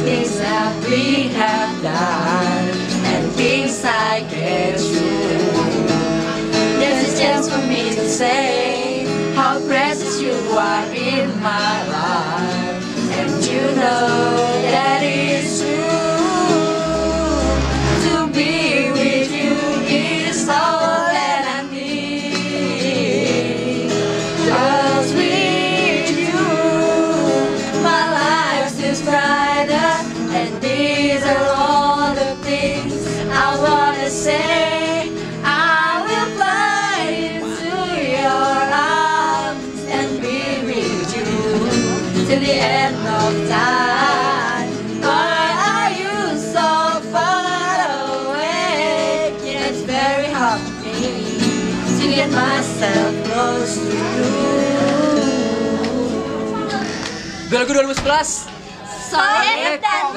things that we have done and things I get through. There's a chance for me to say how precious you are in my life, and you know that it's true. To be with you is all that I need. 'Cause with you my life is brighter, and these are all the things I wanna say. I will fly into your arms and be with you till the end of time. Why are you so far away? It's very hard for me to get myself close to you. Lagu 2011 Solid dan